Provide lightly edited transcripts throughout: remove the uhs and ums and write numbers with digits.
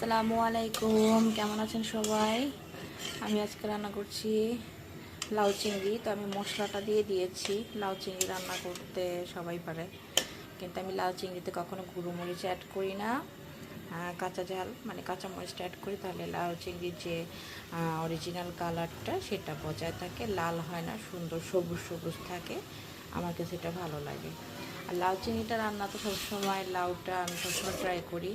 আসসালামু আলাইকুম, কেমন আছেন সবাই? আমি আজকে রান্না করছি লাউ চিংড়ি। তো আমি মশলাটা দিয়ে দিয়েছি। লাউ চিংড়ি রান্না করতে সবাই পারে, কিন্তু আমি লাউ চিংড়িতে কখনো গুঁড়ো মরিচ অ্যাড করি না। কাঁচা ঝাল মানে কাঁচা মরিচটা অ্যাড করি, তাহলে লাউ চিংড়ির যে অরিজিনাল কালারটা সেটা বজায় থাকে, লাল হয় না, সুন্দর সবুজ সবুজ থাকে। আমার কাছে এটা ভালো লাগে। আর লাউ চিংড়িটা রান্না তো সবসময় লাউটা আমি সবসময় ট্রাই করি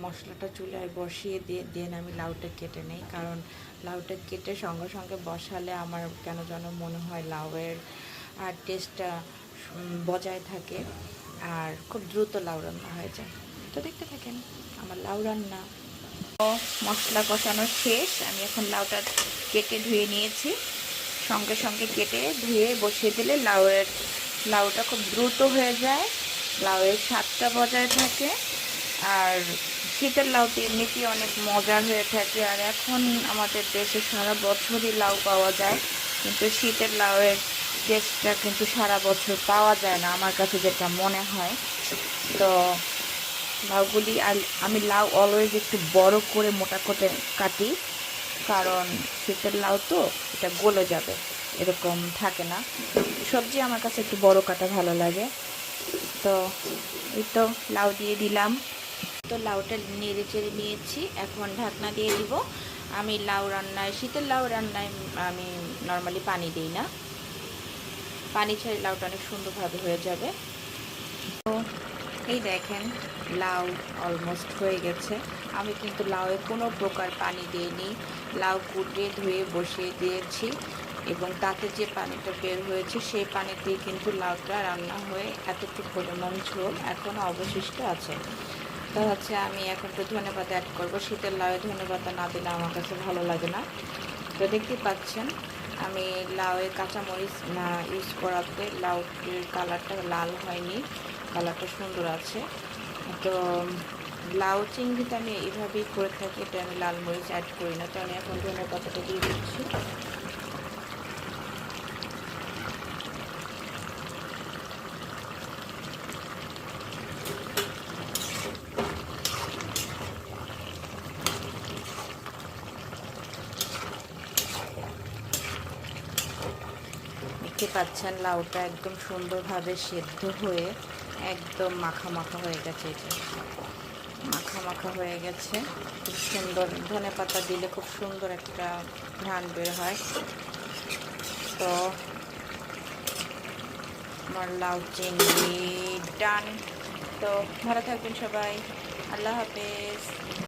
মশলাটা চুলায় বসিয়ে দিয়ে দেন আমি লাউটা কেটে নিই, কারণ লাউটা কেটে সঙ্গে সঙ্গে বসালে আমার কেন যেন মনে হয় লাউয়ের আর টেস্টটা বজায় থাকে আর খুব দ্রুত লাউ রান্না হয়ে যায়। তো দেখতে থাকেন আমার লাউ রান্না। মশলা কষানো শেষ, আমি এখন লাউটা কেটে ধুয়ে নিয়েছি। সঙ্গে সঙ্গে কেটে ধুয়ে বসিয়ে দিলে লাউটা খুব দ্রুত হয়ে যায়, লাউয়ের স্বাদটা বজায় থাকে। আর শীতের লাউ তো এমনিতেই অনেক মজার হয়ে থাকে। আর এখন আমাদের দেশে সারা বছরই লাউ পাওয়া যায়, কিন্তু শীতের লাউয়ের টেস্টটা কিন্তু সারা বছর পাওয়া যায় না, আমার কাছে যেটা মনে হয়। তো লাউগুলি আর আমি লাউ অলওয়েজ একটু বড় করে মোটা করে কাটি, কারণ শীতের লাউ তো এটা গলে যাবে, এরকম থাকে না। সবজি আমার কাছে একটু বড় কাটা ভালো লাগে। তো এই তো লাউ দিয়ে দিলাম। তো লাউটা নেড়ে চেড়ে নিয়েছি, এখন ঢাকনা দিয়ে দিব। আমি লাউ রান্নায়, শীতের লাউ রান্নায় আমি নর্মালি পানি দিই না, পানি ছেড়ে লাউটা অনেক সুন্দরভাবে হয়ে যাবে। তো এই দেখেন লাউ অলমোস্ট হয়ে গেছে। আমি কিন্তু লাউয়ে কোনো প্রকার পানি দিইনি, লাউ কুটে ধুয়ে বসিয়ে দিয়েছি এবং তাতে যে পানিটা বের হয়েছে সেই পানিতেই কিন্তু লাউটা রান্না হয়ে এতটুকু পরিমাণ ঝোল এখনও অবশিষ্ট আছে। তো হচ্ছে আমি এখন একটু ধনেপাতা অ্যাড করবো। শীতের লাউয়ে ধনেপাতা না দিলে আমার কাছে ভালো লাগে না। তো দেখতেই পাচ্ছেন আমি লাউয়ে কাঁচামরিচ না ইউজ করাতে লাউটির কালারটা লাল হয়নি, কালারটা সুন্দর আছে। তো লাউ চিংড়িতে আমি এইভাবেই করে থাকি, এটা আমি লাল মরিচ অ্যাড করি না। তো আমি এখন ধনেপাতাটা দিয়ে দিচ্ছি। দেখতে পাচ্ছেন লাউটা একদম সুন্দরভাবে সেদ্ধ হয়ে একদম মাখা মাখা হয়ে গেছে। এটা মাখা মাখা হয়ে গেছে, খুব সুন্দর। ধনেপাতা দিলে খুব সুন্দর একটা ঘ্রাণ বের হয়। তো আমার লাউ চিংড়ি ডান। তো ভালো থাকবেন সবাই, আল্লাহ হাফেজ।